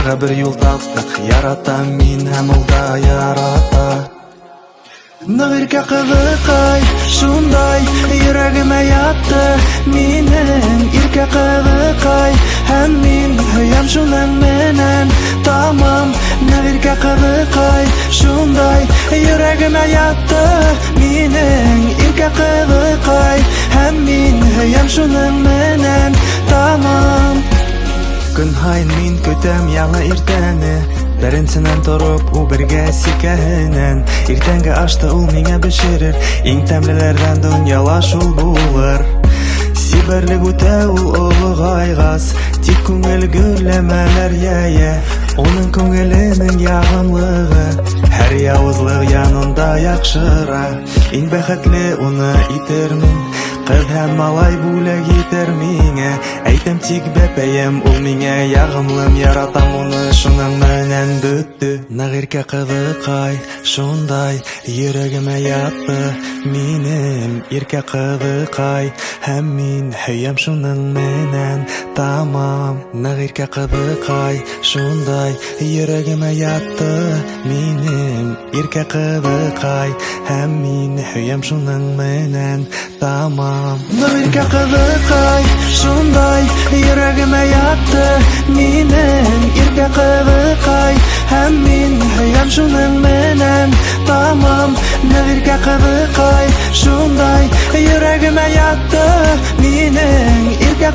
Тағы бір юл таптық, ярата мин һәм ул да ярата. Нык иркә кызыкай, шундай йөрәгемә ятты минем иркә кызыкай, һәм мин һөям шуның менән тамам. Нык иркә кызыкай, шундай йөрәгемә ятты минем иркә кызыкай, һәм мин һөям шуның менән тамам. Көн һайын мин көтәм яңа иртәне, беренченнән торып ул бергә сикәһенән. Иртәнге ашты ул миңа бешерер, иң тәмлеләрдән дөньяла шул булыр. Сиберлек үтә ул олыгайгас, тик күңел гөлләмәләр яя. Оның күңеленең ягымлыгы һәр явызлык янында яхшыра. Иң бәхетле уны итермен, кыз һәм малай бүләк итер миңа. Әйтәм тик бәпәем, ул миңа ягымлым, яратам уны шуның менән бөтте. Нык иркә кызыкай, шундай йөрәгемә ятты минем иркә кызыкай, һәм мин һөям шуның менән тамам. Нык иркә кызыкай, шундай йөрәгемә ятты минем иркә кызыкай, һәм мин һөям шуның менән тамам. Нык иркә кызыкай, шундай йөрәгемә ятты минем иркә кызыкай, һәм мин һөям шуның менән тамам. Нык иркә кызыкай, шундай йөрәгемә ятты минем иркә